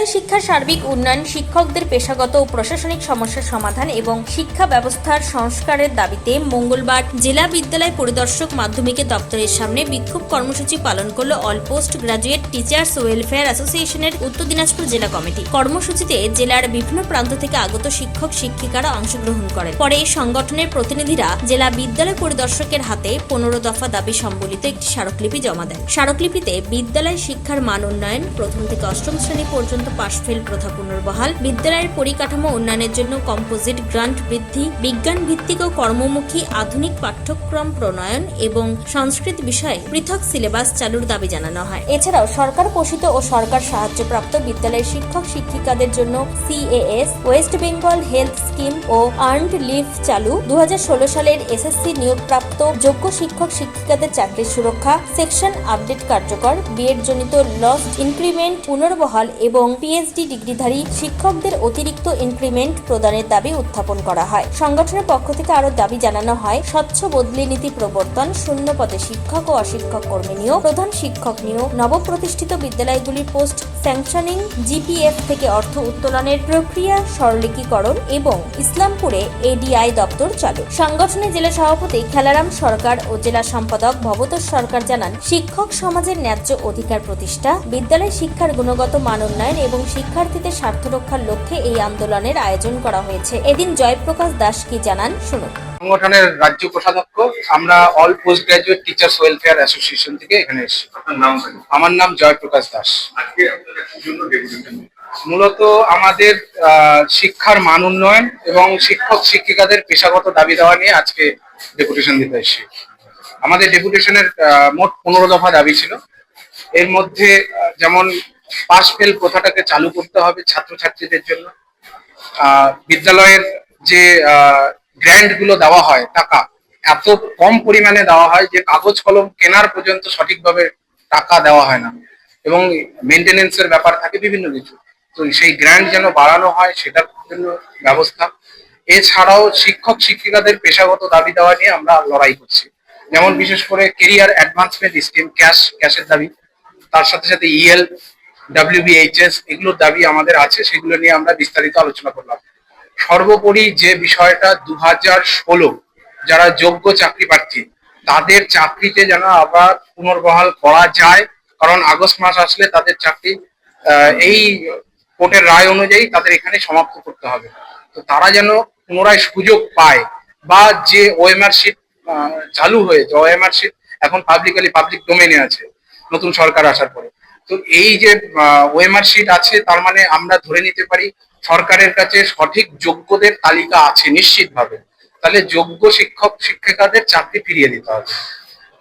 বিদ্যালয় শিক্ষার সার্বিক উন্নয়ন, শিক্ষকদের পেশাগত ও প্রশাসনিক সমস্যার সমাধান এবং শিক্ষা ব্যবস্থার সংস্কারের দাবিতে মঙ্গলবার জেলা বিদ্যালয় পরিদর্শক মাধ্যমিকের দপ্তরের সামনে বিক্ষোভ কর্মসূচি পালন করল all post graduate teachers welfare অ্যাসোসিয়েশনের উত্তর দিনাজপুর জেলা কমিটি। কর্মসূচিতে জেলার বিভিন্ন প্রান্ত থেকে আগত শিক্ষক শিক্ষিকারা অংশগ্রহণ করেন। পরে এই সংগঠনের প্রতিনিধিরা জেলা বিদ্যালয় পরিদর্শকের হাতে 15 দফা দাবি সম্বলিত একটি স্মারকলিপি জমা দেন। স্মারকলিপিতে বিদ্যালয় শিক্ষার মান উন্নয়ন, প্রথম থেকে অষ্টম শ্রেণী পর্যন্ত পাশ ফেল প্রথা পুনর্বহাল, বিদ্যালয়ের পরিকাঠামো উন্নয়নের জন্য কম্পোজিট গ্রান্ট বৃদ্ধি, বিজ্ঞান ভিত্তিক ও কর্মমুখী আধুনিক পাঠ্যক্রম প্রণয়ন এবং সংস্কৃত বিষয়ে পৃথক সিলেবাস চালুর দাবি জানানো হয়। এছাড়াও সরকার পোষিত ও সরকার সাহায্যপ্রাপ্ত বিদ্যালয়ের শিক্ষক শিক্ষিকাদের জন্য CAS, West Bengal health scheme ও আর্নড লিভ চালু, 2016 সালের SSC নিয়োগপ্রাপ্ত যোগ্য শিক্ষক শিক্ষিকাদের চাকরির সুরক্ষা, সেকশন আপডেট কার্যকর, বিএড জনিত লস্ট ইনক্রিমেন্ট পুনর্বহাল এবং PhD ডিগ্রিধারী শিক্ষকদের অতিরিক্ত ইনক্রিমেন্ট প্রদানের দাবি উত্থাপন করা হয়। সংগঠনের পক্ষ থেকে আরো দাবি জানানো হয় স্বচ্ছ বদলি নীতি প্রবর্তন, শূন্য পদে শিক্ষক ও অশিক্ষক কর্মী নিয়োগ, প্রধান শিক্ষক নিয়োগ, নবপ্রতিষ্ঠিত বিদ্যালয়গুলির পোস্ট স্যাংশনিং, GPF থেকে অর্থ উত্তোলনের প্রক্রিয়া সরলীকরণ এবং ইসলামপুরে ADI দপ্তর চালু। সংগঠনের জেলা সভাপতি খেলারাম সরকার ও জেলা সম্পাদক ভবতোষ সরকার জানান, শিক্ষক সমাজের ন্যায্য অধিকার প্রতিষ্ঠা, বিদ্যালয় শিক্ষার গুণগত মান উন্নয়ন এবং শিক্ষার্থীদের স্বার্থ রক্ষার লক্ষ্যে এই আন্দোলনের আয়োজন করা হয়েছে। এদিন জয়প্রকাশ দাস কি জানান শুনুন। সংগঠনের রাজ্য কোষাধ্যক্ষ, আমরা all post graduate teachers welfare association থেকে এখানে এসেছি। আমার নাম জয়প্রকাশ দাস। মূলত আমাদের শিক্ষার মান উন্নয়ন এবং শিক্ষক শিক্ষিকাদের পেশাগত দাবি দেওয়া নিয়ে আজকে ডেপুটেশন দিতে এসেছি। আমাদের ডেপুটেশনের মোট 15 দফা দাবি ছিল। এর মধ্যে যেমন পাস ফেল প্রথাটাকে চালু করতে হবে ছাত্রছাত্রীদের জন্য। বিদ্যালয়ের যে গ্র্যান্ট গুলো দেওয়া হয়, টাকা এত কম পরিমাণে দেওয়া হয় যে কাগজ কলম কেনার পর্যন্ত সঠিকভাবে টাকা দেওয়া হয় না এবং মেনটেনেন্সের ব্যাপার থাকে বিভিন্ন কিছু। তো সেই গ্র্যান্ট যেন বাড়ানো হয় সেটার জন্য ব্যবস্থা। এছাড়াও শিক্ষক শিক্ষিকাদের পেশাগত দাবি দেওয়া নিয়ে আমরা লড়াই করছি। যেমন বিশেষ করে কেরিয়ার অ্যাডভান্সমেন্ট স্কিম, ক্যাশের দাবি, তার সাথে সাথে EL, WBHS এগুলোর দাবি আমাদের আছে, সেগুলো নিয়ে আমরা বিস্তারিত আলোচনা করলাম। সর্বোপরি যে বিষয়টা 2016 যারা যোগ্য চাকরি প্রার্থী তাদের চাকরিতে যেন আবার পুনর্বহাল করা যায়, কারণ আগস্ট মাস আসলে তাদের চাকরি এই কোর্টের রায় অনুযায়ী তাদের এখানে সমাপ্ত করতে হবে। তো তারা যেন পুনরায় সুযোগ পায়, বা যে OMR শিট চালু হয়েছে, OMR শিট এখন পাবলিক ডোমেইনে আছে নতুন সরকার আসার পরে। তো এই যে OMR শিট আছে তার মানে আমরা ধরে নিতে পারি সরকারের কাছে সঠিক যোগ্যদের তালিকা আছে নিশ্চিতভাবে। তাহলে যোগ্য শিক্ষক শিক্ষিকাদের চাকরি ফিরিয়ে দিতে হবে।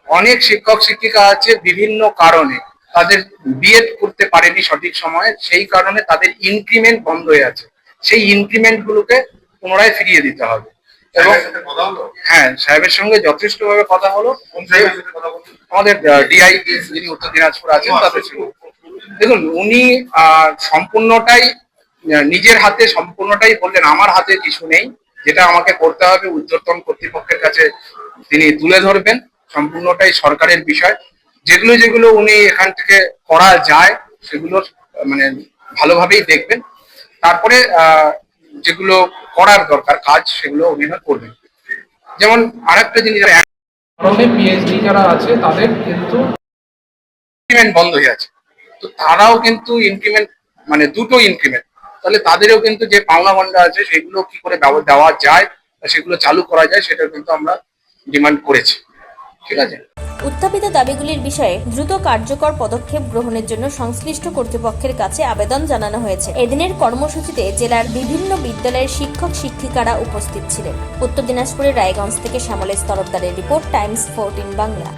অনেক শিক্ষক শিক্ষিকা আছে বিভিন্ন কারণে তাদের বিএড করতে পারেনি সঠিক সময়ে, সেই কারণে তাদের ইনক্রিমেন্ট বন্ধ হয়ে আছে। সেই ইনক্রিমেন্ট গুলোকে পুনরায় ফিরিয়ে দিতে হবে। এবং হ্যাঁ, সাহেবের সঙ্গে যথেষ্টভাবে কথা হলো। আমাদের DI যিনি উত্তর দিনাজপুর আছেন তাদের সঙ্গে, দেখুন উনি সম্পূর্ণটাই নিজের হাতে সম্পূর্ণটাই বললেন, আমার হাতে কিছু নেই, যেটা আমাকে করতে হবে ঊর্ধ্বতন কর্তৃপক্ষের কাছে তিনি তুলে ধরবেন। সম্পূর্ণটাই সরকারের বিষয়। যেগুলো উনি এখান থেকে করা যায় সেগুলো মানে ভালোভাবেই দেখবেন, তারপরে যেগুলো করার দরকার কাজ সেগুলো উনি করবেন। যেমন আরেকটা জিনিস, PhD যারা আছে তাদের কিন্তু ইনক্রিমেন্ট বন্ধ হয়ে আছে, তো তারাও কিন্তু ইনক্রিমেন্ট মানে দুটো ইনক্রিমেন্ট, তাহলে তাদেরও কিন্তু যে পাওনা গন্ডা আছে সেগুলো কি করে দেওয়া যায়, সেগুলো চালু করা যায়, সেটা কিন্তু আমরা ডিমান্ড করেছি। ঠিক আছে। উত্থাপিত দাবিগুলির বিষয়ে দ্রুত কার্যকর পদক্ষেপ গ্রহণের জন্য সংশ্লিষ্ট কর্তৃপক্ষের কাছে আবেদন জানানো হয়েছে। এদিনের কর্মসূচিতে জেলার বিভিন্ন বিদ্যালয়ের শিক্ষক শিক্ষিকারা উপস্থিত ছিলেন। উত্তর দিনাজপুরের রায়গঞ্জ থেকে শ্যামলেশ তরফদারের রিপোর্ট, টাইমস 14 বাংলা।